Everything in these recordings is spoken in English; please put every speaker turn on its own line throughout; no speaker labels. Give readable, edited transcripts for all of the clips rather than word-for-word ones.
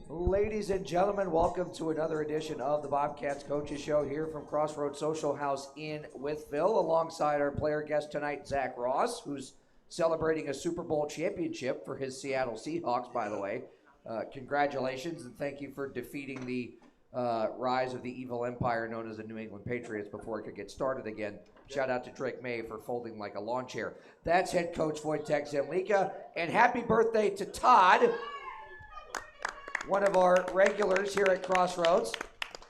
Ladies and gentlemen, welcome to another edition of the Bobcats Coaches Show here from Crossroads Social House in Wytheville, alongside our player guest tonight, Zach Ross, who's celebrating a Super Bowl championship for his Seattle Seahawks, by the way. Congratulations, and thank you for defeating the rise of the evil empire known as the New England Patriots before it could get started again. Shout out to Drake May for folding like a lawn chair. That's head coach Wojtek Zemlika, and happy birthday to Todd, one of our regulars here at Crossroads.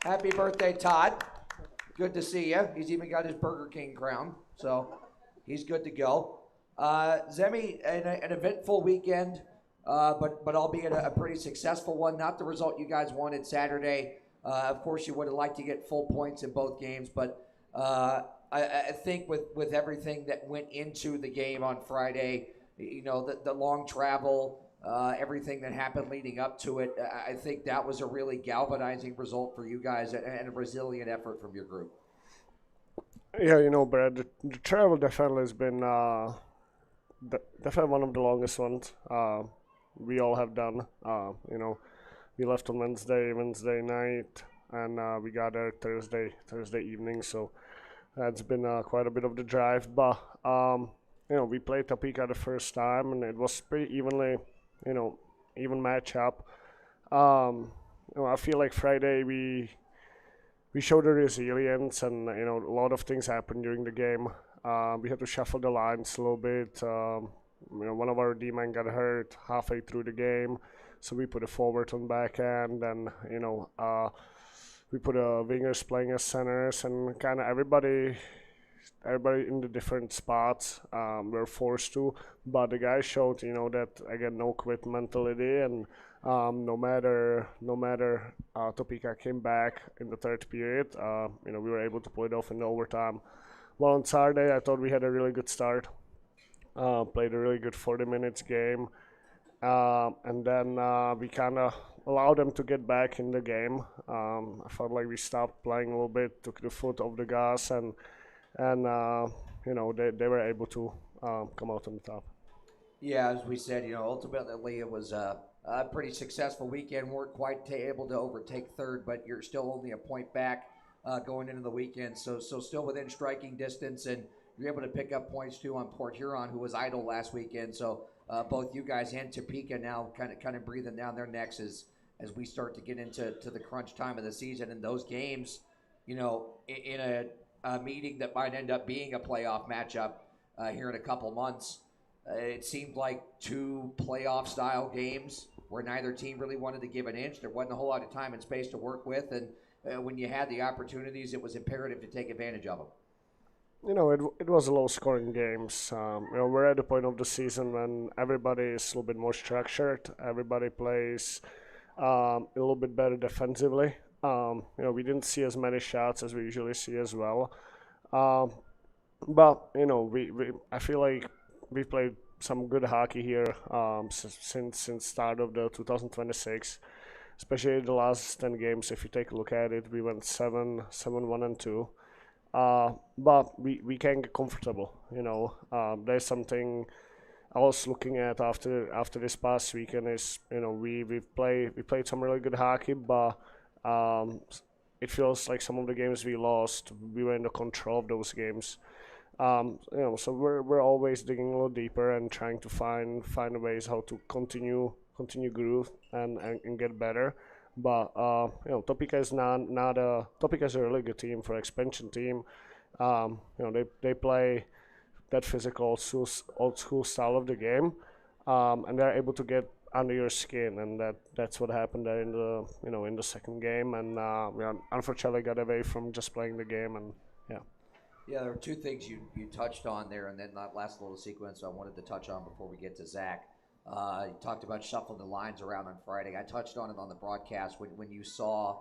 Happy birthday, Todd. Good to see you. He's even got his Burger King crown, so he's good to go. Zemi, an eventful weekend, but albeit a pretty successful one. Not the result you guys wanted Saturday. Of course, you would have liked to get full points in both games, but I think with everything that went into the game on Friday, you know, the long travel, everything that happened leading up to it, I think that was a really galvanizing result for you guys and a resilient effort from your group.
Yeah, you know, Brad, the travel definitely has been definitely one of the longest ones we all have done. You know, we left on Wednesday night, and we got there Thursday evening. So that's been quite a bit of the drive. But you know, we played Topeka the first time, and it was pretty evenly, you know, even matchup. You know, I feel like Friday we showed the resilience, and you know, a lot of things happened during the game. We had to shuffle the lines a little bit. You know, one of our D-men got hurt halfway through the game, so we put a forward on back end, and you know, we put a wingers playing as centers, and kind of everybody in the different spots were forced to, but the guys showed, you know, that again, no quit mentality, and no matter Topeka came back in the third period, you know, we were able to pull it off in overtime. Well, on Saturday, I thought we had a really good start, played a really good 40 minutes game, and then we kind of allowed them to get back in the game. I felt like we stopped playing a little bit, took the foot off the gas, and you know, they were able to come out on the top.
Yeah, as we said, you know, ultimately it was a pretty successful weekend. Weren't quite able to overtake third, but you're still only a point back going into the weekend. So still within striking distance, and you're able to pick up points too on Port Huron, who was idle last weekend. So both you guys and Topeka now kind of breathing down their necks as we start to get into the crunch time of the season. And those games, you know, in a meeting that might end up being a playoff matchup here in a couple months. It seemed like two playoff style games where neither team really wanted to give an inch. There wasn't a whole lot of time and space to work with, and when you had the opportunities, it was imperative to take advantage of them.
You know, it was a low scoring games. You know, we're at the point of the season when everybody is a little bit more structured. Everybody plays a little bit better defensively. You know, we didn't see as many shots as we usually see as well. But you know, I feel like we played some good hockey here since start of the 2026, especially the last 10 games. If you take a look at it, we went 7-1-2. But we can get comfortable. You know, there's something I was looking at after this past weekend is, you know, we played some really good hockey, but it feels like some of the games we lost, we were in the control of those games. You know, so we're always digging a little deeper and trying to find ways how to continue groove and get better. But you know, Topeka is not a Topeka is a really good team for expansion team. You know, they play that physical old school style of the game, and they're able to get under your skin, and that's what happened there in the second game, and we unfortunately got away from just playing the game, and yeah.
Yeah, there were two things you touched on there, and then that last little sequence I wanted to touch on before we get to Zach. You talked about shuffling the lines around on Friday. I touched on it on the broadcast when you saw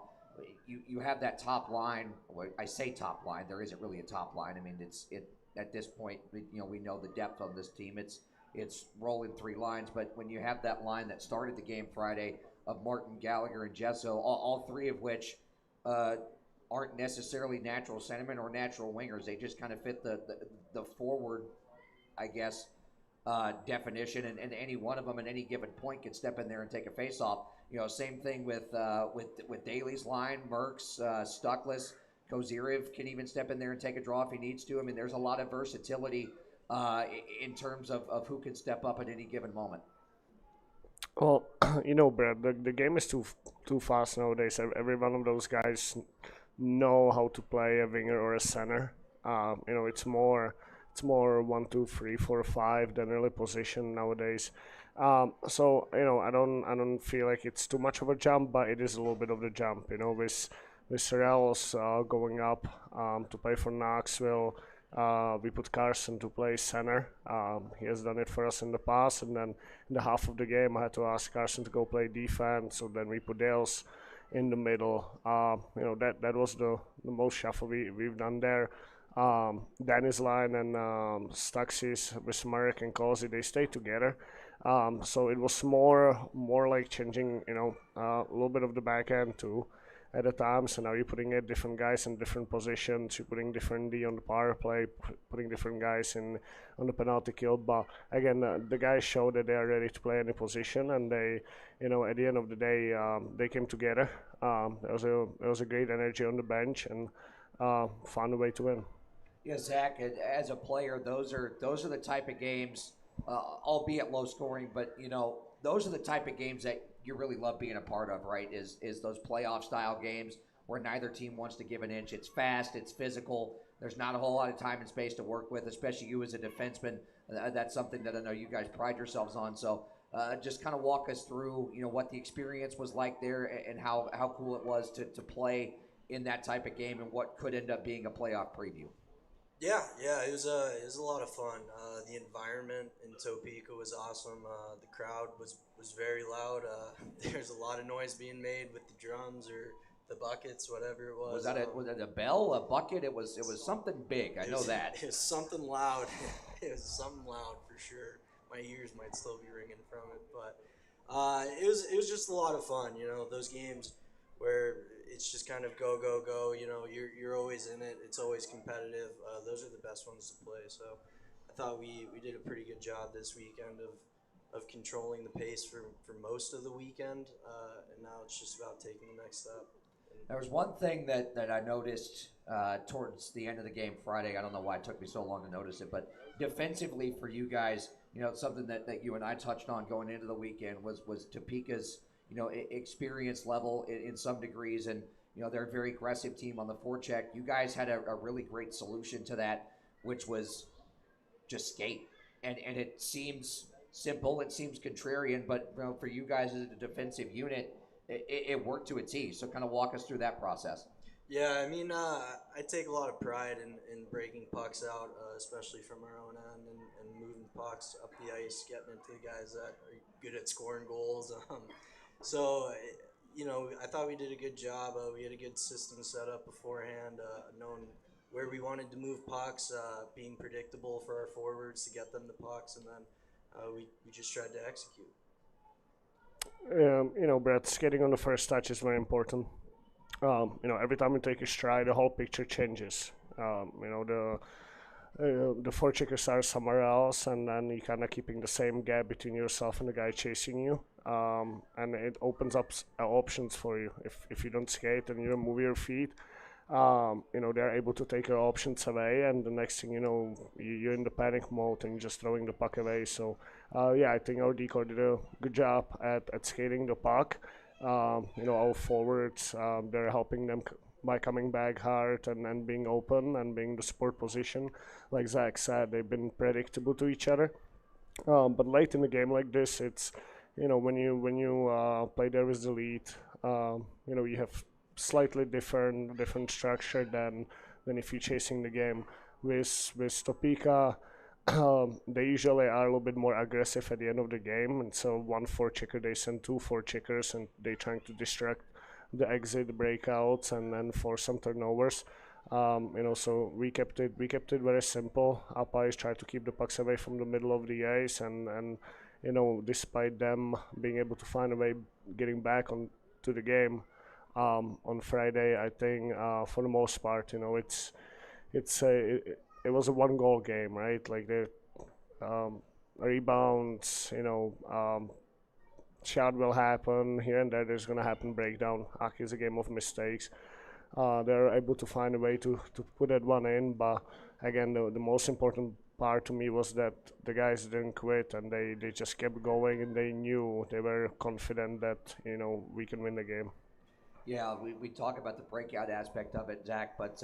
you have that top line. Well, I say top line. There isn't really a top line. I mean, it at this point, you know, we know the depth on this team. It's rolling three lines, but when you have that line that started the game Friday of Martin, Gallagher, and Jesso, all three of which aren't necessarily natural centermen or natural wingers. They just kind of fit the forward, I guess, definition, and any one of them at any given point can step in there and take a face-off. Same thing with Daly's line, Merckx, Stuckless, Kozirev can even step in there and take a draw if he needs to. I mean, there's a lot of versatility in terms of who can step up at any given moment.
Well, Brad, the game is too fast nowadays. Every one of those guys know how to play a winger or a center. It's more 1, 2, 3, 4, 5 than really position nowadays. So I don't feel like it's too much of a jump, but it is a little bit of the jump. With Sorrells going up to play for Knoxville. We put Carson to play center. He has done it for us in the past, and then in the half of the game, I had to ask Carson to go play defense. So then we put Dales in the middle. That was the most shuffle we've done there. Danny's line and Stuxis with Marek and Cozy, they stayed together. So it was more like changing, a little bit of the back end too at a time. So now you're putting different guys in different positions. You're putting different D on the power play, putting different guys on the penalty kill. But again, the guys show that they are ready to play any position, and they, at the end of the day, they came together. There was a great energy on the bench and found a way to win.
Yeah, Zach, as a player, those are the type of games, albeit low scoring, but those are the type of games that you really love being a part of, right? Is those playoff style games where neither team wants to give an inch. It's fast, it's physical. There's not a whole lot of time and space to work with, especially you as a defenseman. That's something that I know you guys pride yourselves on. So just kind of walk us through, what the experience was like there and how cool it was to play in that type of game and what could end up being a playoff preview.
Yeah, it was a lot of fun. The environment in Topeka was awesome. The crowd was very loud. There's a lot of noise being made with the drums or the buckets, whatever it was.
Was that a bell, a bucket? It was something big. I know that.
It was something loud. It was something loud for sure. My ears might still be ringing from it, but it was just a lot of fun. Those games where it's just kind of go. You're always in it. It's always competitive. Those are the best ones to play. So I thought we did a pretty good job this weekend of controlling the pace for most of the weekend, and now it's just about taking the next step.
There was one thing that I noticed towards the end of the game Friday. I don't know why it took me so long to notice it, but defensively for you guys, something that you and I touched on going into the weekend was Topeka's experience level in some degrees, and they're a very aggressive team on the forecheck. You guys had a really great solution to that, which was just skate, and it seems simple, it seems contrarian, but for you guys as a defensive unit, it worked to a T. So kind of walk us through that process.
Yeah, I mean, I take a lot of pride in breaking pucks out, especially from our own end, and moving pucks up the ice, getting it to the guys that are good at scoring goals. So, I thought we did a good job. We had a good system set up beforehand, knowing where we wanted to move pucks, being predictable for our forwards to get them the pucks, and then we just tried to execute.
Brett, skating on the first touch is very important. Every time you take a stride, the whole picture changes. The forecheckers are somewhere else, and then you kind of keeping the same gap between yourself and the guy chasing you. And it opens up options for you. If you don't skate and you don't move your feet, they're able to take your options away, and the next thing you know, you're in the panic mode and you're just throwing the puck away. So, I think our decor did a good job at skating the puck. Our forwards, they're helping them by coming back hard and being open and being the support position. Like Zach said, they've been predictable to each other. But late in the game like this, it's when you play there with the lead, you have slightly different structure than if you're chasing the game. With Topeka, they usually are a little bit more aggressive at the end of the game, and so one forechecker, they send two forecheckers, and they trying to distract the exit breakouts and then force some turnovers. So we kept it very simple. Up ice tried to keep the pucks away from the middle of the ice, and despite them being able to find a way getting back on to the game on Friday, I think for the most part, it was a 1-goal game, right? Like rebounds, shot will happen here and there. There's going to happen breakdown. Hockey is a game of mistakes. They're able to find a way to put that one in. But again, the most important part to me was that the guys didn't quit and they just kept going, and they knew, they were confident that, we can win the game.
Yeah, we talk about the breakout aspect of it, Zach, but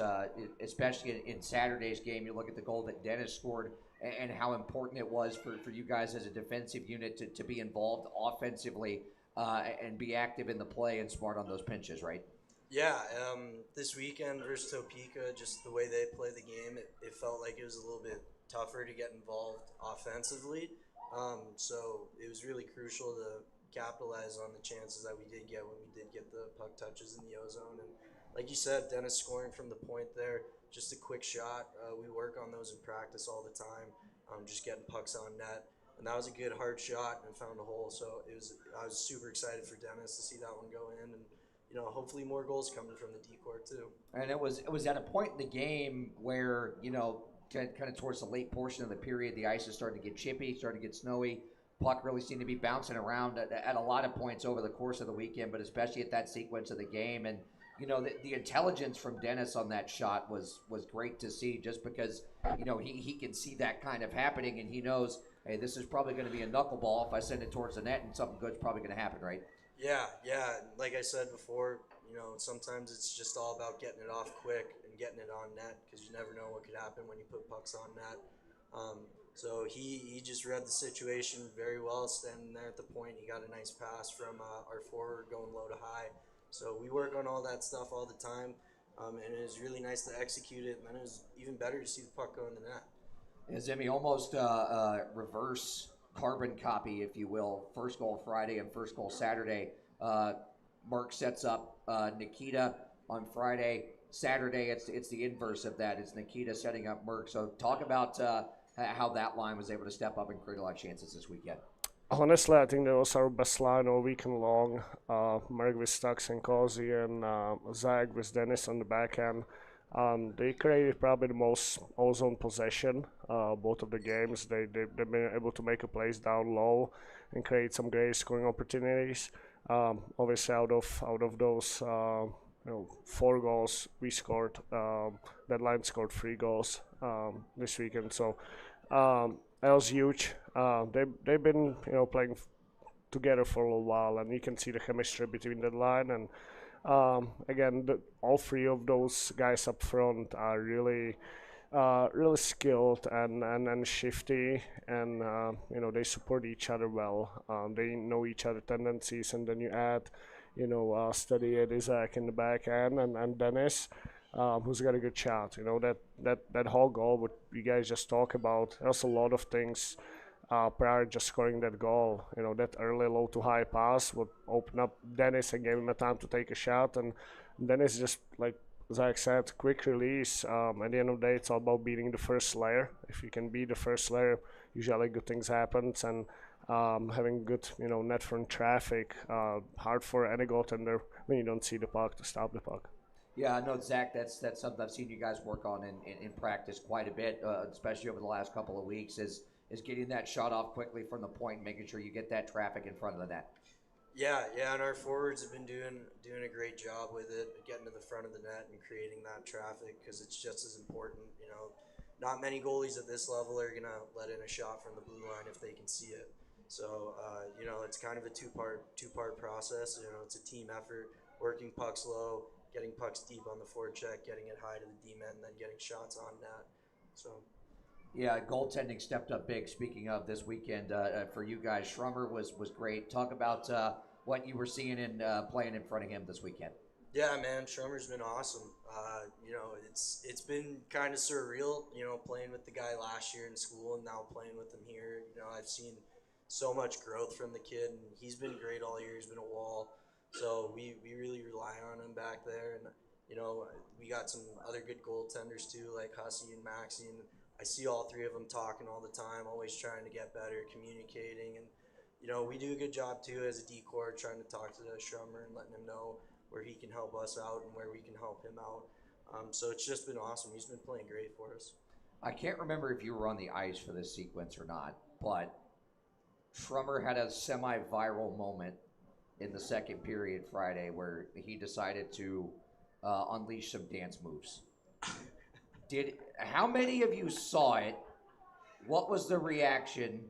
especially in Saturday's game, you look at the goal that Dennis scored and how important it was for you guys as a defensive unit to be involved offensively and be active in the play and smart on those pinches, right?
Yeah, this weekend versus Topeka, just the way they play the game, it felt like it was a little bit tougher to get involved offensively. So it was really crucial to capitalize on the chances that we did get when we did get the puck touches in the O-zone. And like you said, Dennis scoring from the point there, just a quick shot. We work on those in practice all the time, just getting pucks on net. And that was a good hard shot and found a hole. So I was super excited for Dennis to see that one go in, and hopefully more goals coming from the D-court too.
And it was at a point in the game where, kind of towards the late portion of the period, the ice is starting to get chippy, starting to get snowy. Puck really seemed to be bouncing around at a lot of points over the course of the weekend, but especially at that sequence of the game. And, the intelligence from Dennis on that shot was great to see, just because, he can see that kind of happening, and he knows, hey, this is probably going to be a knuckleball if I send it towards the net, and something good's probably going to happen, right?
Yeah. Like I said before, sometimes it's just all about getting it off quick and getting it on net, because you never know what could happen when you put pucks on net. So he just read the situation very well, standing there at the point. He got a nice pass from our forward going low to high. So we work on all that stuff all the time, and it was really nice to execute it. And then it was even better to see the puck go in the net.
Yeah, Zimmy, almost reverse carbon copy, if you will. First goal Friday and first goal Saturday. Mark sets up Nikita on Friday. Saturday, it's the inverse of that. It's Nikita setting up Merck. So talk about how that line was able to step up and create a lot of chances this weekend.
Honestly, I think that was our best line all weekend long. Merck with Stux and Cozy, and Zach with Dennis on the backhand. They created probably the most ozone possession both of the games. They've been able to make a plays down low and create some great scoring opportunities. Obviously, out of those 4 goals we scored, that line scored 3 goals this weekend. So that was huge. They've been playing together for a little while, and you can see the chemistry between the line. And again, all 3 of those guys up front are really skilled and shifty, and they support each other well. They know each other tendencies, and then you add steady Isaac in the back end, and Dennis, who's got a good shot. That whole goal, what you guys just talk about, there's a lot of things prior to just scoring that goal. That early low to high pass would open up Dennis and gave him a time to take a shot, and Dennis just, like Zach said, quick release. At the end of the day, it's all about beating the first layer. If you can beat the first layer, usually good things happen, and having good net front traffic, hard for any goaltender when you don't see the puck to stop the puck.
Yeah, I know, Zach, that's something I've seen you guys work on in practice quite a bit, especially over the last couple of weeks, is getting that shot off quickly from the point and making sure you get that traffic in front of the net.
Yeah, and our forwards have been doing a great job with it, getting to the front of the net and creating that traffic, because it's just as important. Not many goalies at this level are going to let in a shot from the blue line if they can see it. So, it's kind of a two-part process. It's a team effort, working pucks low, getting pucks deep on the forecheck, getting it high to the D-men, and then getting shots on net. So.
Yeah, goaltending stepped up big. Speaking of this weekend, for you guys, Schrummer was great. Talk about what you were seeing in playing in front of him this weekend.
Yeah, man, Schrummer's been awesome. It's been kind of surreal, playing with the guy last year in school and now playing with him here. I've seen so much growth from the kid, and he's been great all year. He's been a wall. So we really rely on him back there, and we got some other good goaltenders too, like Hussey and Maxie, and I see all 3 of them talking all the time, always trying to get better, communicating, and we do a good job too as a D-corps, trying to talk to Schrummer and letting him know where he can help us out and where we can help him out. So it's just been awesome. He's been playing great for us.
I can't remember if you were on the ice for this sequence or not, but Schrummer had a semi-viral moment in the second period Friday where he decided to unleash some dance moves. How many of you saw it? What was the reaction?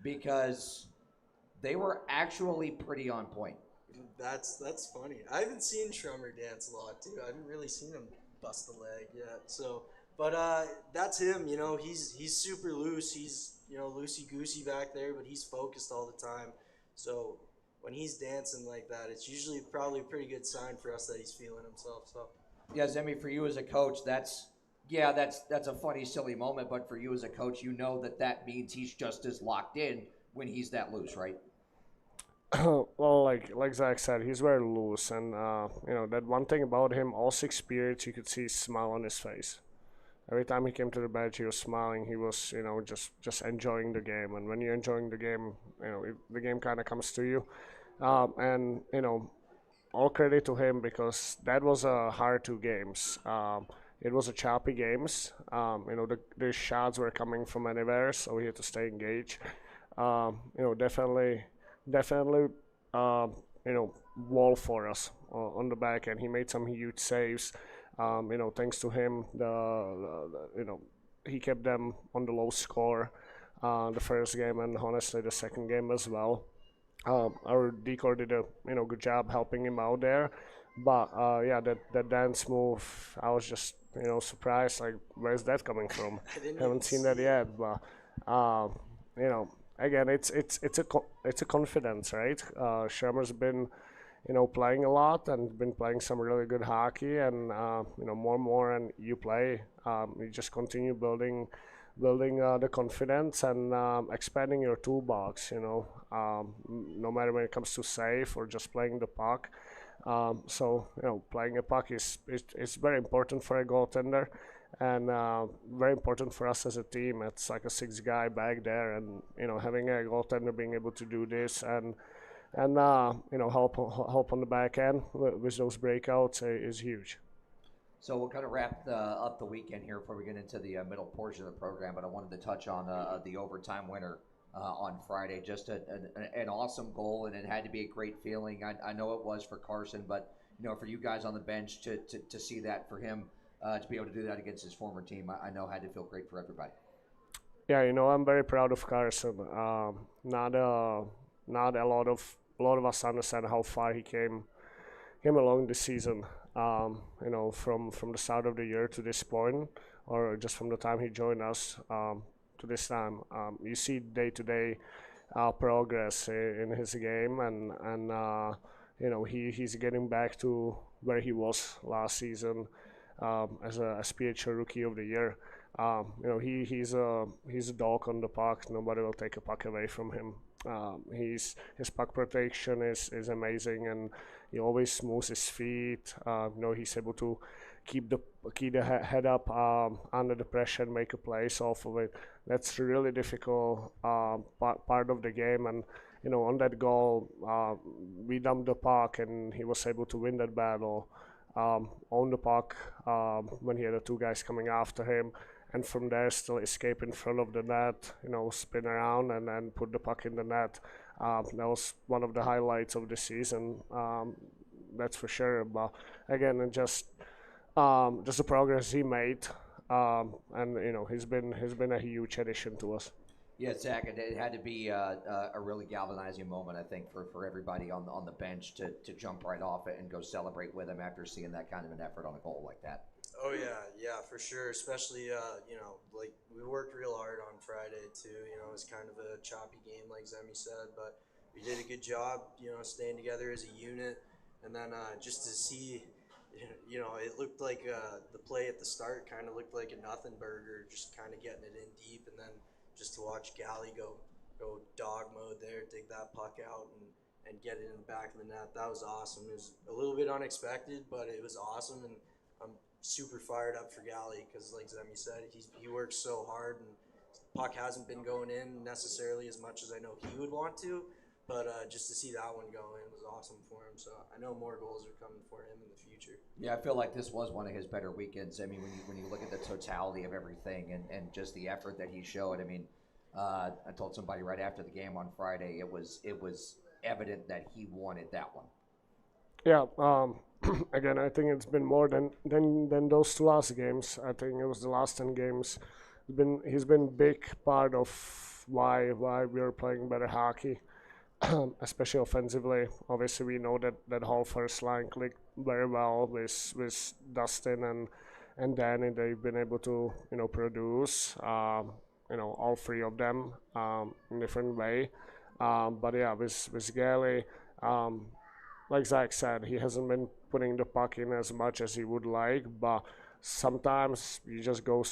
Because they were actually pretty on point.
That's funny. I haven't seen Shrummer dance a lot too. I haven't really seen him bust a leg yet. So, but that's him. You know, he's super loose. He's loosey goosey back there, but he's focused all the time. So when he's dancing like that, it's usually probably a pretty good sign for us that he's feeling himself. So
Yeah, Zemi, for you as a coach, that's a funny, silly moment. But for you as a coach, you know that means he's just as locked in when he's that loose, right?
Well, like Zach said, he's very loose, and that one thing about him, all 6 periods, you could see a smile on his face. Every time he came to the bench, he was smiling. He was, just enjoying the game. And when you're enjoying the game, the game kind of comes to you. And all credit to him because that was a hard 2 games. It was a choppy games. The shots were coming from anywhere, so we had to stay engaged. Definitely, wall for us on the back end. He made some huge saves. Thanks to him, he kept them on the low score the first game and honestly the second game as well. Our decor did a good job helping him out there, but yeah, that dance move, I was just surprised. Like, where's that coming from? Haven't seen that yet, but again, it's a confidence, right? Shermer's been playing a lot and been playing some really good hockey, and more and more, and you play, you just continue building the confidence and expanding your toolbox. No matter when it comes to save or just playing the puck. So playing a puck is very important for a goaltender, and very important for us as a team. It's like a 6 guy back there, and having a goaltender being able to do this and help on the back end with those breakouts is huge.
So we'll kind of wrap up the weekend here before we get into the middle portion of the program. But I wanted to touch on the overtime winner on Friday. Just an awesome goal, and it had to be a great feeling. I know it was for Carson, but for you guys on the bench to see that for him, to be able to do that against his former team, I know had to feel great for everybody.
Yeah, I'm very proud of Carson. Not a lot of us understand how far he came along this season. From the start of the year to this point, or just from the time he joined us to this time, you see day-to-day progress in his game, and he's getting back to where he was last season as a SPHL Rookie of the Year. He's a dog on the puck. Nobody will take a puck away from him. His puck protection is amazing, and he always moves his feet. He's able to keep the head up under the pressure and make a place off of it. That's a really difficult part of the game, and on that goal, we dumped the puck, and he was able to win that battle. On the puck when he had the 2 guys coming after him, and from there still escape in front of the net, spin around and then put the puck in the net. That was one of the highlights of the season, that's for sure. But again, just the progress he made, and he's been a huge addition to us.
Yeah, Zach, it had to be a really galvanizing moment, I think, for everybody on the bench to jump right off it and go celebrate with him after seeing that kind of an effort on a goal like that.
Oh yeah, for sure. Especially like we worked real hard on Friday too. It was kind of a choppy game, like Zemi said, but we did a good job. Staying together as a unit, and then just to see, it looked like the play at the start kind of looked like a nothing burger, just kind of getting it in deep, and then just to watch Galley go dog mode there, dig that puck out and get it in the back of the net. That was awesome. It was a little bit unexpected, but it was awesome, and I'm super fired up for Galley because, like Zemi said, he works so hard, and puck hasn't been going in necessarily as much as I know he would want to, but just to see that one go in was awesome for him. So I know more goals are coming for him in the future.
Yeah, I feel like this was one of his better weekends. I mean, when you look at the totality of everything and just the effort that he showed, I mean, I told somebody right after the game on Friday it was evident that he wanted that one.
Yeah. Again, I think it's been more than those two last games. I think it was the last 10 games. He's been big part of why we're playing better hockey, especially offensively. Obviously, we know that whole first line clicked very well with Dustin and Danny. They've been able to produce all three of them in different way. But yeah, with Gally. Like Zach said, he hasn't been putting the puck in as much as he would like, but sometimes you just go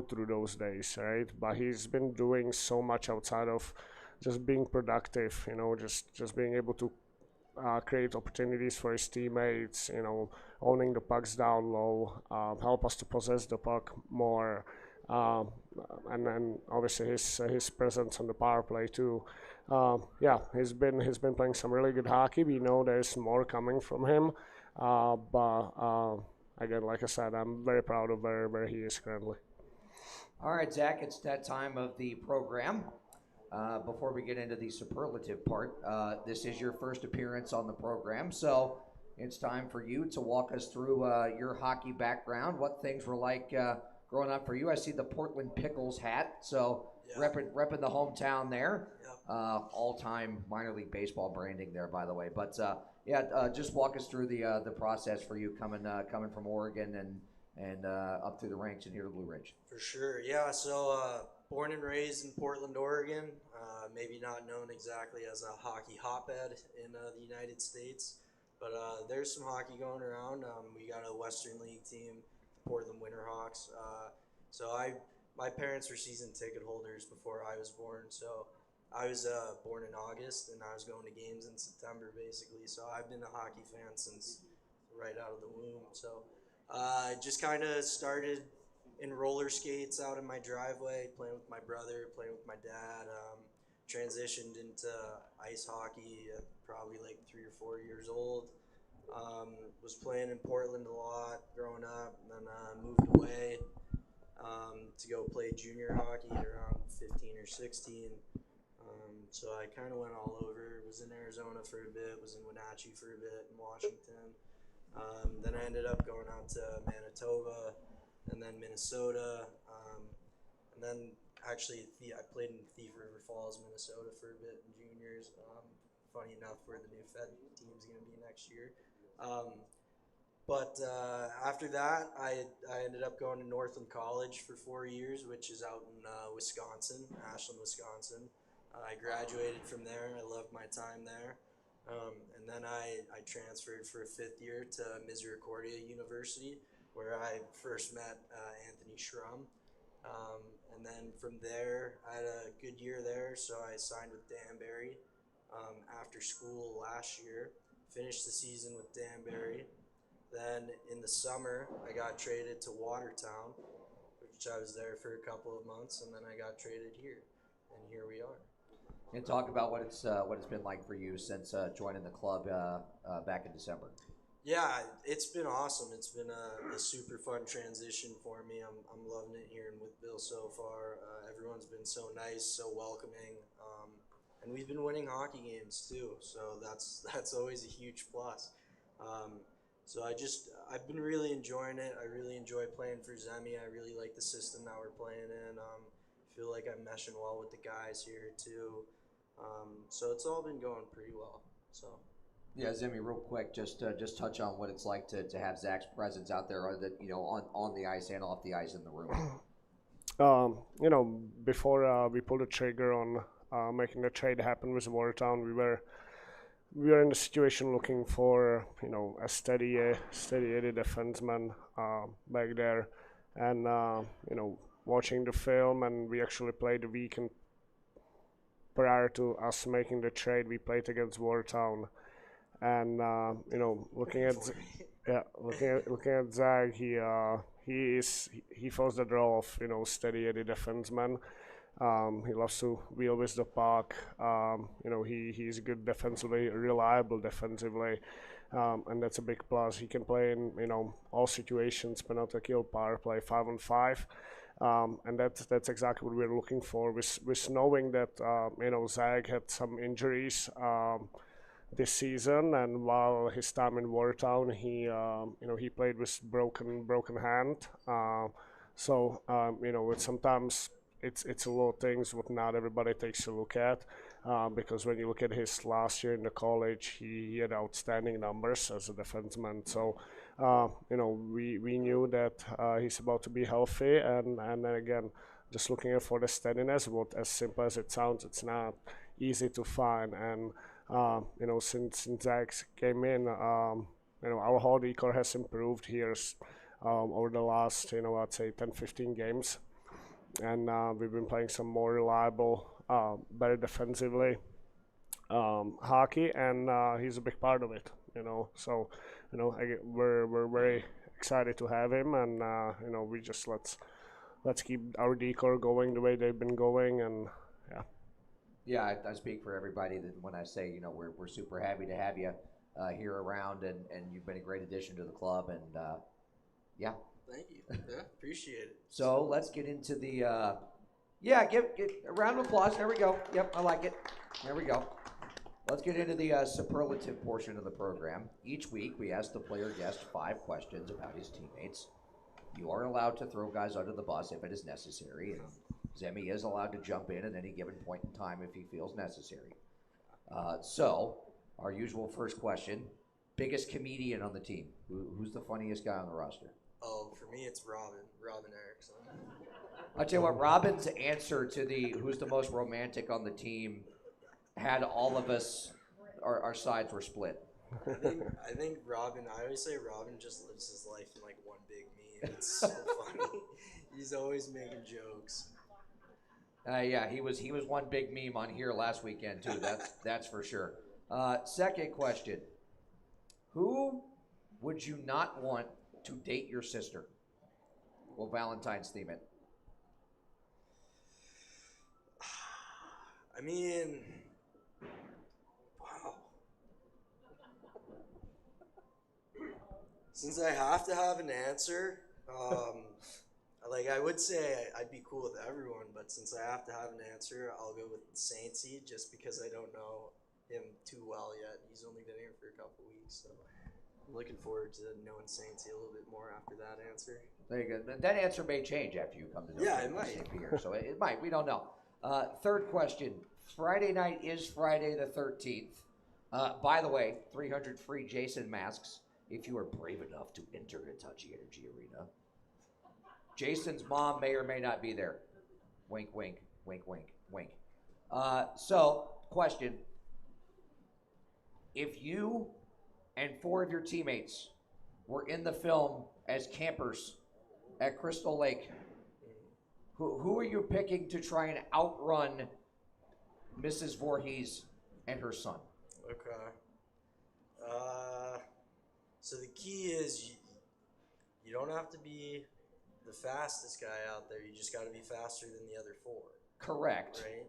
through those days, right? But he's been doing so much outside of just being productive, just being able to create opportunities for his teammates, owning the pucks down low, help us to possess the puck more, um, and then obviously his presence on the power play too. Yeah, he's been playing some really good hockey. We know there's more coming from him, but again, like I said, I'm very proud of where he is currently.
All right, Zach, it's that time of the program. Before we get into the superlative part, this is your first appearance on the program, so it's time for you to walk us through your hockey background, what things were like growing up for you. I see the Portland Pickles hat, so
Yeah.
repping the hometown there.
Yep.
All-time minor league baseball branding there, by the way. But just walk us through the process for you coming from Oregon and up through the ranks and here to Blue Ridge.
For sure, yeah. So, born and raised in Portland, Oregon. Maybe not known exactly as a hockey hotbed in the United States, but there's some hockey going around. We got a Western League team, the Portland Winterhawks. My parents were season ticket holders before I was born. So, I was born in August, and I was going to games in September, basically. So, I've been a hockey fan since right out of the womb. So, I just kind of started in roller skates out in my driveway, playing with my brother, playing with my dad. Transitioned into ice hockey at probably like 3 or 4 years old. Was playing in Portland a lot growing up, and then moved away to go play junior hockey at around 15 or 16. So I kind of went all over. Was in Arizona for a bit, was in Wenatchee for a bit, in Washington. Then I ended up going out to Manitoba, and then Minnesota, and then actually I played in Thief River Falls, Minnesota for a bit in juniors. Funny enough, where the new Fed team is going to be next year. But after that, I ended up going to Northland College for 4 years, which is out in Wisconsin, Ashland, Wisconsin. I graduated from there. I loved my time there. And then I transferred for a 5th year to Misericordia University, where I first met Anthony Schrum. And then from there, I had a good year there, so I signed with Danbury after school last year. Finished the season with Danbury. Then in the summer, I got traded to Watertown, which I was there for a couple of months, and then I got traded here, and here we are.
And talk about what it's been like for you since joining the club back in December.
Yeah, it's been awesome. It's been a super fun transition for me. I'm loving it here in Wytheville so far. Everyone's been so nice, so welcoming, and we've been winning hockey games too. So that's always a huge plus. So I've been really enjoying it. I really enjoy playing for Zemi. I really like the system that we're playing in. Feel like I'm meshing well with the guys here too. So it's all been going pretty well. So.
Yeah, Zimmy, real quick, just touch on what it's like to have Zach's presence out there, on the ice and off the ice in the room.
Before we pulled the trigger on making the trade happen with Watertown, we were in the situation looking for a steady Eddie defenseman back there, and watching the film, and we actually played the weekend prior to us making the trade. We played against Watertown, and looking at Zach, he fills the role of steady Eddie defenseman. He loves to wheel with the puck. He's good defensively, reliable defensively. and that's a big plus. He can play in all situations, penalty kill, power play, 5-on-5. And that's exactly what we're looking for. With knowing that Zach had some injuries this season, and while his time in Wartown, he played with broken hand. Sometimes it's a little things what not everybody takes a look at. Because when you look at his last year in the college, he had outstanding numbers as a defenseman. So, we knew that he's about to be healthy, and then again, just looking for the steadiness. What as simple as it sounds, it's not easy to find. And since Zach came in, our whole decor has improved here over the last I'd say 10-15 games, and we've been playing some more reliable, better defensively hockey, and he's a big part of it. So we're very excited to have him, and we just let's keep our decor going the way they've been going, and yeah.
Yeah, I speak for everybody that when I say we're super happy to have you here around, and you've been a great addition to the club, and yeah.
Thank you. Yeah, appreciate it.
So let's get into the give a round of applause. There we go. Yep, I like it. There we go. Let's get into the superlative portion of the program. Each week we ask the player guest 5 questions about his teammates. You are allowed to throw guys under the bus if it is necessary, and Zemi is allowed to jump in at any given point in time if he feels necessary. So, our usual first question, biggest comedian on the team. Who's the funniest guy on the roster?
Oh, for me, it's Robin Erickson.
I'll tell you what, Robin's answer to the who's the most romantic on the team had all of us, our sides were split.
I think Robin, I always say Robin just lives his life in like one big meme. It's so funny. He's always making jokes.
Yeah, he was one big meme on here last weekend too. That's for sure. Second question: who would you not want to date your sister? Well, Valentine's theme it.
I mean, wow. Since I have to have an answer, I would say I'd be cool with everyone, but since I have to have an answer, I'll go with Saintsy just because I don't know him too well yet. He's only been here for a couple weeks, so I'm looking forward to knowing Saintsy a little bit more after that answer.
There you go. That answer may change after you come to know him.
It might.
Here, so it might. We don't know. Third question. Friday night is Friday the 13th. By the way, 300 free Jason masks if you are brave enough to enter Hitachi Energy Arena. Jason's mom may or may not be there. Wink, wink, wink, wink, wink. So, question. If you and 4 of your teammates were in the film as campers at Crystal Lake, who are you picking to try and outrun Mrs. Voorhees and her son?
Okay. So the key is you don't have to be the fastest guy out there. You just got to be faster than the other 4.
Correct.
Right?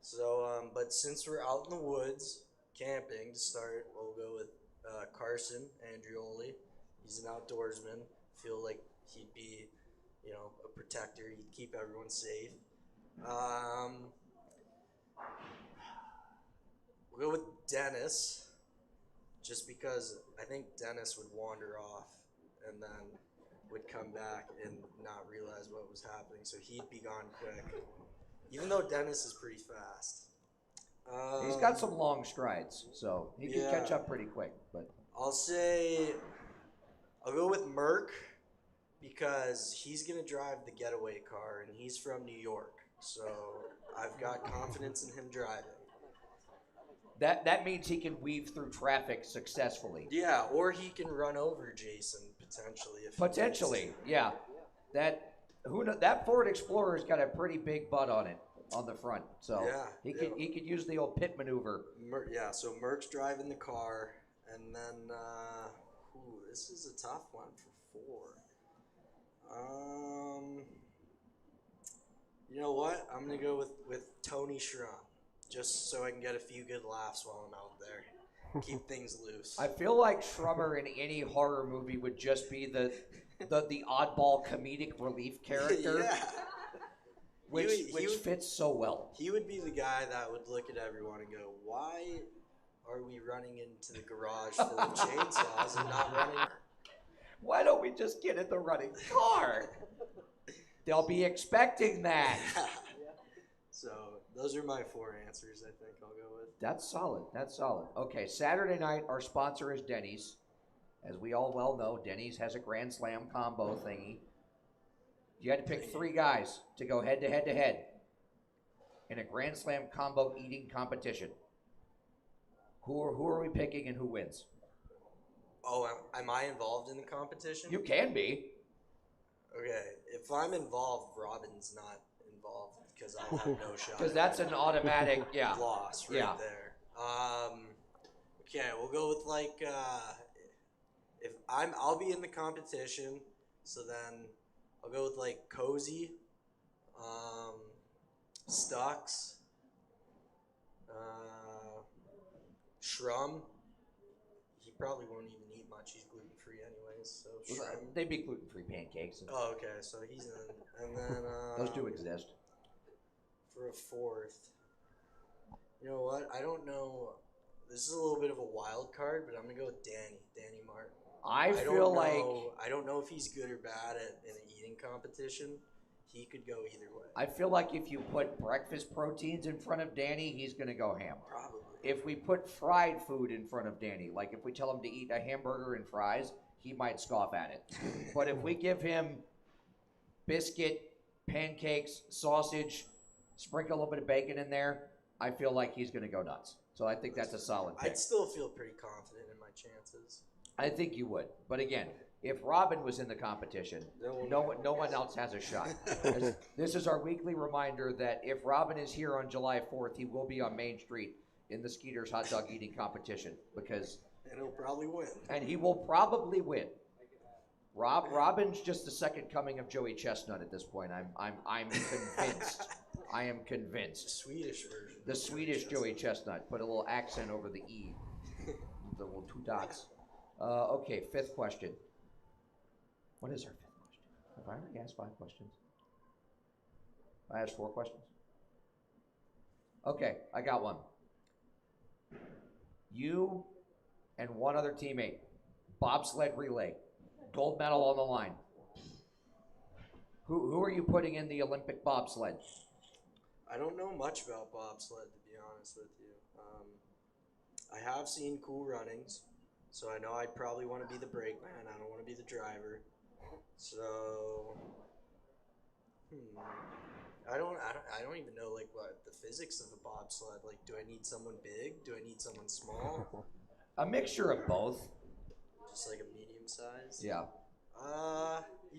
So, but since we're out in the woods camping to start, we'll go with Carson Andrioli. He's an outdoorsman. Feel like he'd be, a protector. He'd keep everyone safe. We'll go with Dennis, just because I think Dennis would wander off and then would come back and not realize what was happening, so he'd be gone quick. Even though Dennis is pretty fast.
He's got some long strides, so he can catch up pretty quick. But
I'll go with Merck because he's going to drive the getaway car, and he's from New York, so I've got confidence in him driving.
That means he can weave through traffic successfully.
Yeah, or he can run over Jason potentially.
Yeah. That Ford Explorer's got a pretty big butt on it on the front, so he could use the old pit maneuver.
So Merck's driving the car, and then this is a tough one for 4. You know what? I'm gonna go with Tony Schrum, just so I can get a few good laughs while I'm out there. keep things loose.
I feel like Shrummer in any horror movie would just be the oddball comedic relief character.
Yeah.
Which fits so well.
He would be the guy that would look at everyone and go, "Why are we running into the garage full of chainsaws and not running?"
Why don't we just get in the running car? They'll be expecting that.
So those are my 4 answers. I think I'll go with.
That's solid. That's solid. Okay, Saturday night, our sponsor is Denny's. As we all well know, Denny's has a Grand Slam combo thingy. You had to pick 3 guys to go head to head to head in a Grand Slam combo eating competition. Who are we picking and who wins?
Oh, am I involved in the competition?
You can be.
Okay, if I'm involved, Robin's not involved because I'll have no shot.
Because that's an automatic,
loss right there. Okay, we'll go with if I'll be in the competition, so then I'll go with Cozy, Stux, Shrum. He probably won't even eat much. He's gluten free anyways. So Shrum.
They'd be gluten free pancakes.
Oh, okay. So he's in, and then
those do exist.
For a 4th, you know what? I don't know. This is a little bit of a wild card, but I'm gonna go with Danny Martin. I don't know if he's good or bad in an eating competition. He could go either way.
I feel like if you put breakfast proteins in front of Danny, he's going to go ham.
Probably.
If we put fried food in front of Danny, like if we tell him to eat a hamburger and fries, he might scoff at it. But if we give him biscuit, pancakes, sausage, sprinkle a little bit of bacon in there, I feel like he's going to go nuts. So I think that's a solid pick.
I'd still feel pretty confident in my chances.
I think you would. But again, if Robin was in the competition, no one else has a shot. This is our weekly reminder that if Robin is here on July 4th, he will be on Main Street in the Skeeter's hot dog eating competition
and he'll probably win.
And he will probably win. Robin's just the second coming of Joey Chestnut at this point. I'm convinced. I am convinced.
Swedish version.
The Swedish Joey Chestnut. Put a little accent over the E. The little 2 dots. Okay, 5th question. What is our 5th question? Have I already asked 5 questions? I asked 4 questions? Okay, I got one. You and one other teammate, bobsled relay, gold medal on the line. Who are you putting in the Olympic bobsled?
I don't know much about bobsled, to be honest with you. I have seen cool runnings, so I know I'd probably want to be the brakeman. I don't want to be the driver. So, I don't even know what the physics of a bobsled. Do I need someone big? Do I need someone small?
A mixture of both.
Just like a medium size.
Yeah.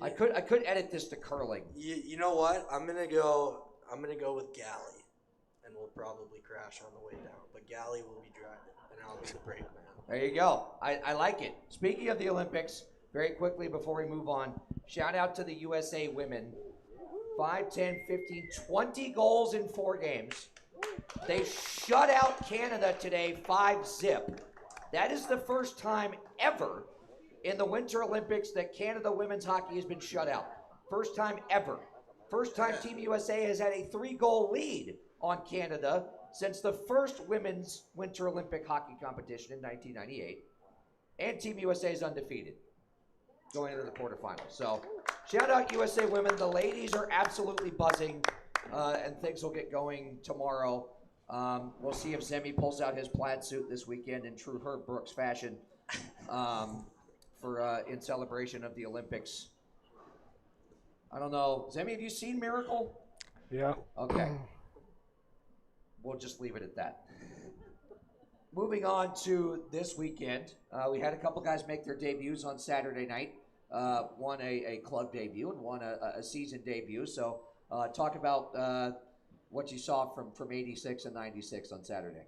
I could edit this to curling.
You know what? I'm gonna go with Galley, and we'll probably crash on the way down. But Galley will be driving, and I'll be the brakeman.
There you go. I like it. Speaking of the Olympics, very quickly before we move on, shout out to the USA women. 5, 10, 15, 20 goals in 4 games. They shut out Canada today 5-0. That is the first time ever in the Winter Olympics that Canada women's hockey has been shut out. First time ever. First time Team USA has had a 3-goal lead on Canada since the first women's Winter Olympic hockey competition in 1998. And Team USA is undefeated going into the quarterfinals. So shout out USA women. The ladies are absolutely buzzing, and things will get going tomorrow. We'll see if Zemi pulls out his plaid suit this weekend in true Herb Brooks fashion in celebration of the Olympics. I don't know. Zemi, have you seen Miracle?
Yeah.
Okay. We'll just leave it at that. Moving on to this weekend, we had a couple guys make their debuts on Saturday night. One a club debut and one a season debut. So talk about what you saw from 86 and 96 on Saturday.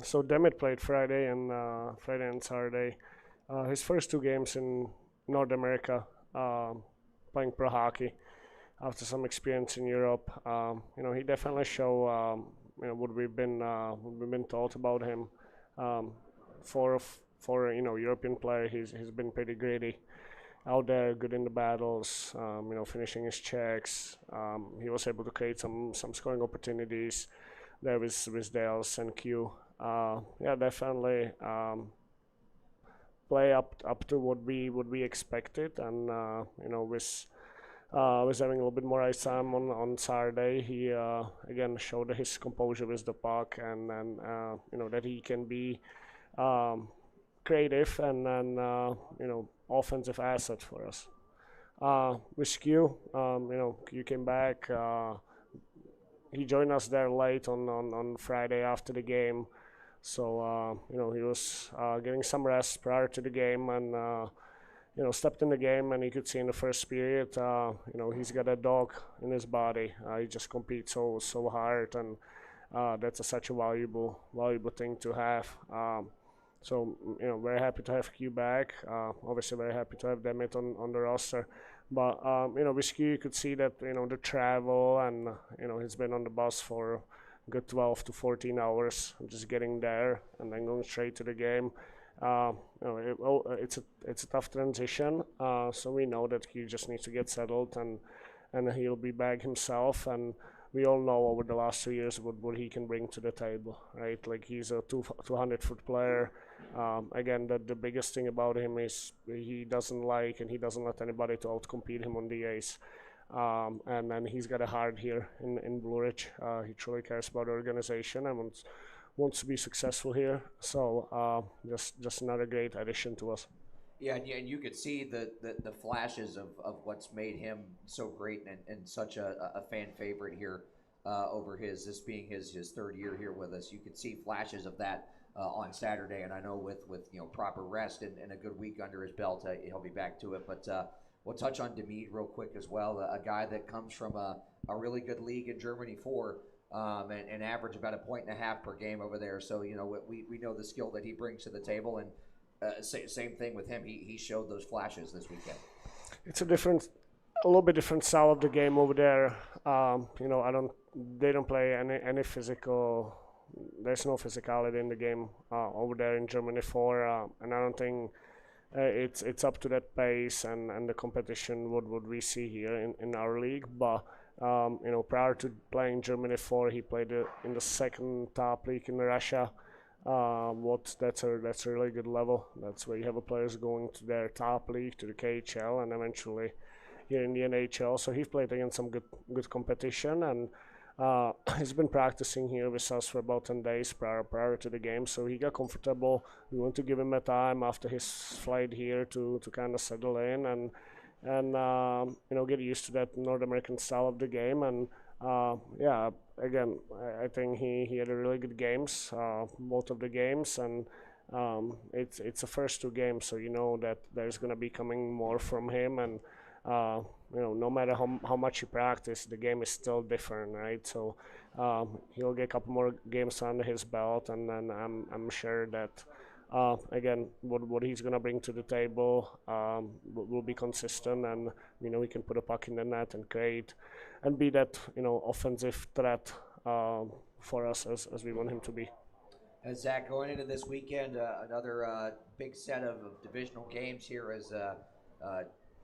So Demet played Friday and Saturday. His first 2 games in North America, playing pro hockey after some experience in Europe. He definitely showed what we've been taught about him. for European player, he's been pretty gritty out there, good in the battles, finishing his checks. He was able to create some scoring opportunities there with Dales and Q. Yeah, definitely play up to what we expected, and with having a little bit more ice time on Saturday, he again showed his composure with the puck, and that he can be creative and offensive asset for us. With Q, Q came back. He joined us there late on Friday after the game, so he was getting some rest prior to the game, and stepped in the game, and you could see in the first period, he's got a dog in his body. He just competes so hard, and that's such a valuable thing to have. So very happy to have Q back. Obviously, very happy to have Demit on the roster. But with Q, you could see that the travel, and he's been on the bus for a good 12 to 14 hours, just getting there and then going straight to the game. It's a tough transition. So we know that Q just needs to get settled, and he'll be back himself. And we all know over the last 2 years what he can bring to the table, right? Like, he's a 200-foot player. Again, the biggest thing about him is he doesn't let anybody to outcompete him on the ice. And then he's got a heart here in Blue Ridge. He truly cares about the organization and wants to be successful here. So just another great addition to us.
Yeah, and you could see the flashes of what's made him so great and such a fan favorite here over this being his third year here with us. You could see flashes of that on Saturday, and I know with proper rest and a good week under his belt, he'll be back to it. But we'll touch on Demid real quick as well, a guy that comes from a really good league in Germany and average about 1.5 points per game over there. So we know the skill that he brings to the table, and same thing with him. He showed those flashes this weekend.
It's a little bit different style of the game over there. They don't play any physical. There's no physicality in the game over there in Germany and I don't think it's up to that pace and the competition what we see here in our league. But prior to playing Germany 4, he played in the second top league in Russia. That's a really good level. That's where you have players going to their top league, to the KHL, and eventually here in the NHL. So he's played against some good competition, and he's been practicing here with us for about 10 days prior to the game. So he got comfortable. We want to give him a time after his flight here to kind of settle in and get used to that North American style of the game. And again, I think he had a really good games, both of the games, and it's the first 2 games, so that there's gonna be coming more from him, and no matter how much he practice, the game is still different, right? So he'll get a couple more games under his belt, and then I'm sure that again, what he's gonna bring to the table will be consistent, and he can put a puck in the net and create and be that offensive threat for us as we want him to be.
Zach, going into this weekend, another big set of divisional games here as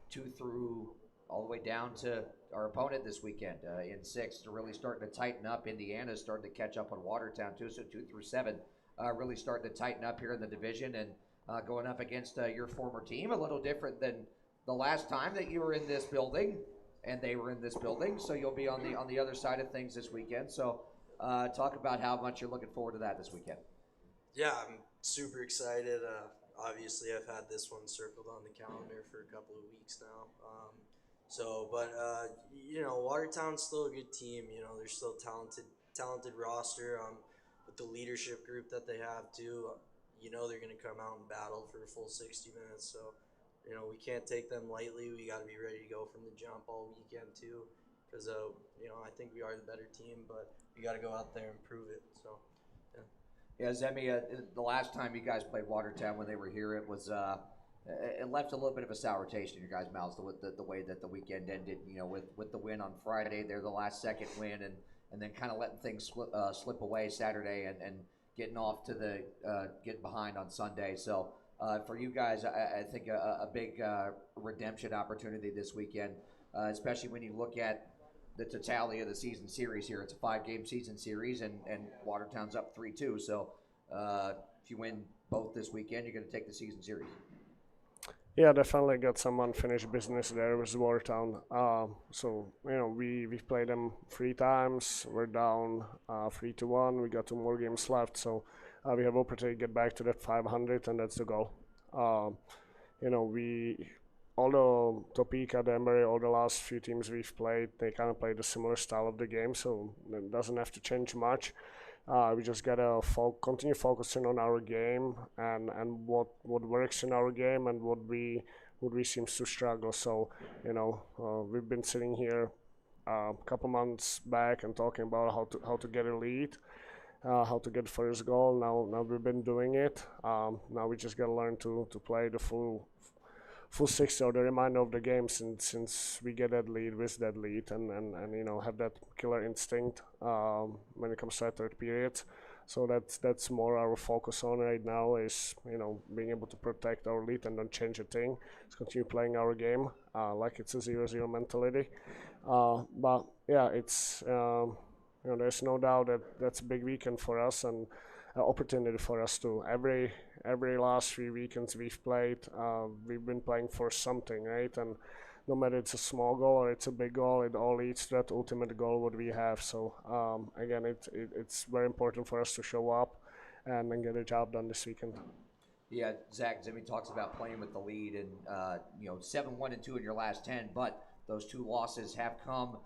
2 through all the way down to our opponent this weekend in 6. They're really starting to tighten up. Indiana's starting to catch up on Watertown too, so 2 through 7 really starting to tighten up here in the division, and going up against your former team, a little different than the last time that you were in this building and they were in this building. So you'll be on the other side of things this weekend. So talk about how much you're looking forward to that this weekend.
Yeah, I'm super excited. Obviously, I've had this one circled on the calendar for a couple of weeks now. Watertown's still a good team. They're still talented roster. With the leadership group that they have too, they're going to come out and battle for a full 60 minutes. So, we can't take them lightly. We got to be ready to go from the jump all weekend too, because I think we are the better team, but we got to go out there and prove it. So.
Yeah, Zemi, the last time you guys played Watertown when they were here, it was it left a little bit of a sour taste in your guys' mouths the way that the weekend ended. With the win on Friday, they're the last second win, and then kind of letting things slip away Saturday and getting off to the getting behind on Sunday. So for you guys, I think a big redemption opportunity this weekend, especially when you look at the totality of the season series here. It's a 5-game season series, and Watertown's up 3-2. So if you win both this weekend, you're going to take the season series.
Yeah, definitely got some unfinished business there with Watertown. So we've played them 3 times. We're down 3-1. We got 2 more games left, so we have opportunity to get back to that 500, and that's the goal. Although Topeka, Denbury, all the last few teams we've played, they kind of played a similar style of the game, so it doesn't have to change much. We just gotta continue focusing on our game and what works in our game and what we seems to struggle. So we've been sitting here a couple months back and talking about how to get a lead, how to get first goal. Now we've been doing it. Now we just gotta learn to play the full 60 or the remainder of the game since we get that lead and have that killer instinct when it comes to that third period. So that's more our focus on right now is being able to protect our lead and don't change a thing. Let's continue playing our game like it's a 0-0 mentality. But yeah, it's there's no doubt that that's a big weekend for us and an opportunity for us to every last 3 weekends we've played, we've been playing for something, right? And no matter it's a small goal or it's a big goal, it all leads to that ultimate goal what we have. So again, it's very important for us to show up and then get a job done this weekend.
Yeah, Zach, Jimmy talks about playing with the lead and 7-1-2 in your last 10, but those 2 losses have come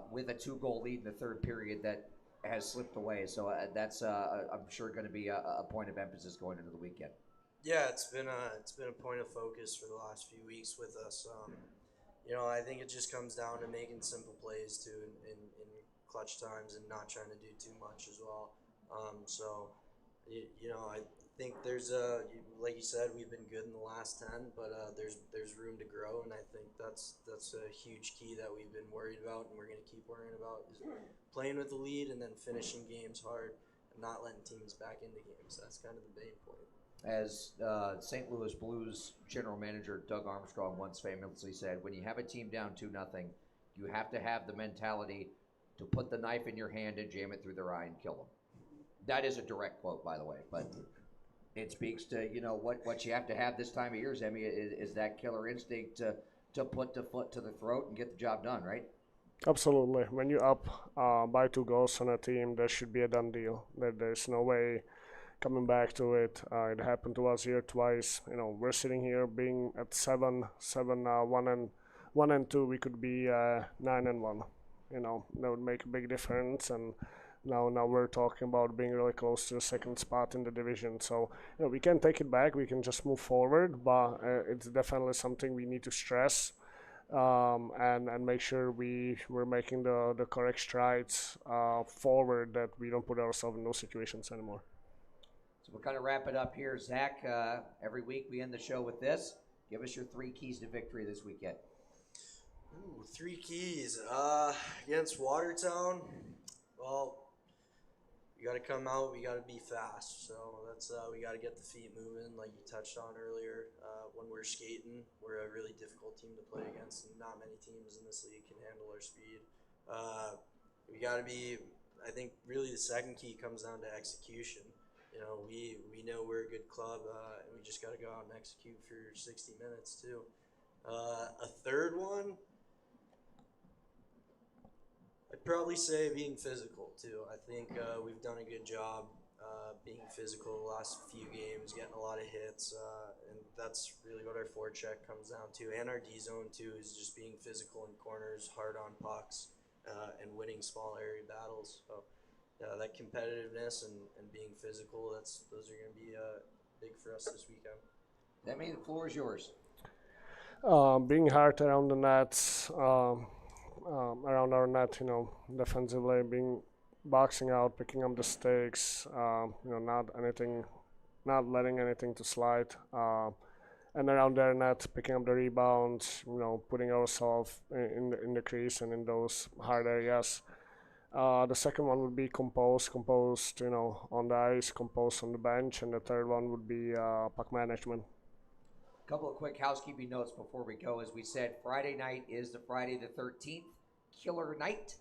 with a 2-goal lead in the third period that has slipped away, so that's I'm sure going to be a point of emphasis going into the weekend.
Yeah, it's been a point of focus for the last few weeks with us. I think it just comes down to making simple plays too in clutch times and not trying to do too much as well. I think there's like you said, we've been good in the last 10, but there's room to grow, and I think that's a huge key that we've been worried about, and we're going to keep worrying about is playing with the lead and then finishing games hard and not letting teams back into games. That's kind of the main point.
As St. Louis Blues general manager Doug Armstrong once famously said, when you have a team down 2-0, you have to have the mentality to put the knife in your hand and jam it through their eye and kill them. That is a direct quote, by the way, but it speaks to what you have to have this time of year, Zemi, is that killer instinct to put the foot to the throat and get the job done, right?
Absolutely. When you're up by 2 goals on a team, that should be a done deal. There's no way coming back to it. It happened to us here twice. We're sitting here being at 1-2. We could be 9-1. That would make a big difference. And now we're talking about being really close to the 2nd spot in the division. So we can take it back. We can just move forward, but it's definitely something we need to stress. And make sure we're making the correct strides forward, that we don't put ourselves in those situations anymore.
So we'll kind of wrap it up here. Zach, every week we end the show with this. Give us your 3 keys to victory this weekend.
Ooh, 3 keys. Against Watertown, well, we got to come out. We got to be fast. So that's we got to get the feet moving, like you touched on earlier. When we're skating, we're a really difficult team to play against, and not many teams in this league can handle our speed. We got to be. I think really the second key comes down to execution. We know we're a good club, and we just got to go out and execute for 60 minutes too. A third one, I'd probably say being physical too. I think we've done a good job being physical the last few games, getting a lot of hits, and that's really what our forecheck comes down to. And our D zone too is just being physical in corners, hard on pucks, and winning small area battles. So that competitiveness and being physical, those are going to be big for us this weekend.
That means the floor is yours.
Being hard around the nets. Around our net, defensively, boxing out, picking up the stakes, not letting anything to slide, and around their net, picking up the rebounds, putting ourselves in the crease and in those hard areas. The second one would be composed, on the ice, composed on the bench, and the third one would be puck management.
Couple of quick housekeeping notes before we go. As we said, Friday night is the Friday the 13th killer night.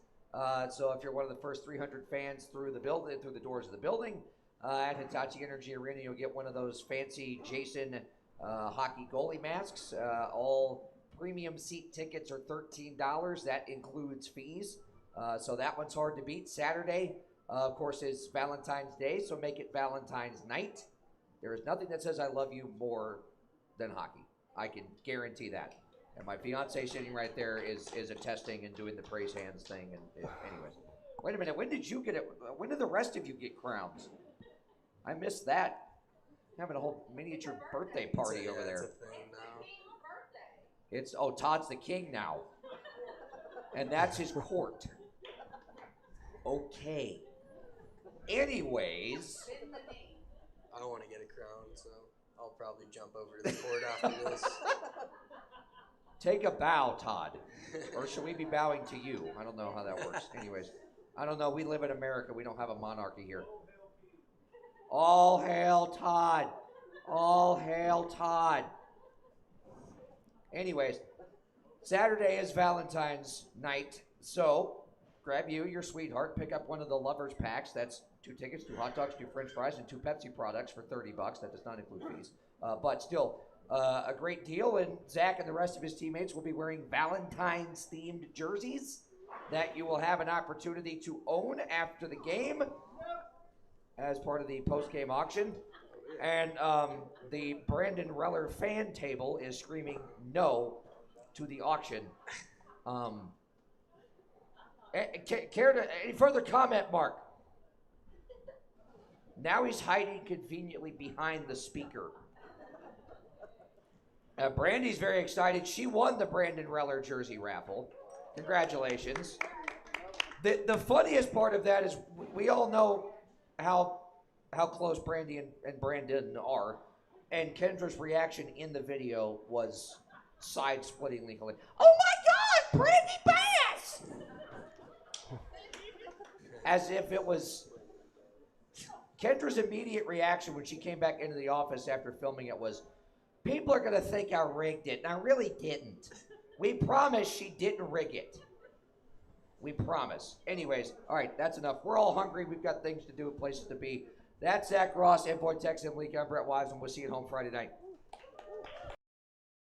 So if you're one of the first 300 fans through the doors of the building at Hitachi Energy Arena, you'll get one of those fancy Jason hockey goalie masks. All premium seat tickets are $13. That includes fees. So that one's hard to beat. Saturday, of course, is Valentine's Day, so make it Valentine's night. There is nothing that says I love you more than hockey. I can guarantee that. And my fiance sitting right there is attesting and doing the praise hands thing. And anyways, wait a minute. When did you get it? When did the rest of you get crowns? I missed that. Having a whole miniature birthday party over there.
It's a thing now.
It's Todd's the king now, and that's his court. Okay. Anyways.
I don't want to get a crown, so I'll probably jump over to the court after this.
Take a bow, Todd. Or should we be bowing to you? I don't know how that works. Anyways, I don't know. We live in America. We don't have a monarchy here. All hail Todd. All hail Todd. Anyways, Saturday is Valentine's night. So grab you, your sweetheart, pick up one of the lovers packs. That's 2 tickets, 2 hot dogs, 2 French fries, and 2 Pepsi products for $30. That does not include fees. But still, a great deal. And Zach and the rest of his teammates will be wearing Valentine's-themed jerseys that you will have an opportunity to own after the game as part of the post-game auction. And the Brandon Reller fan table is screaming no to the auction. Care to any further comment, Mark? Now he's hiding conveniently behind the speaker. Brandy's very excited. She won the Brandon Reller jersey raffle. Congratulations. The funniest part of that is we all know how close Brandy and Brandon are, and Kendra's reaction in the video was side-splittingly hilarious. Oh my God, Brandy Bass! As if it was... Kendra's immediate reaction when she came back into the office after filming it was, people are going to think I rigged it, and I really didn't. We promise she didn't rig it. We promise. Anyways, all right, that's enough. We're all hungry. We've got things to do and places to be. That's Zach Ross, Endpoint Texan League. I'm Brett Wives, and we'll see you at home Friday night.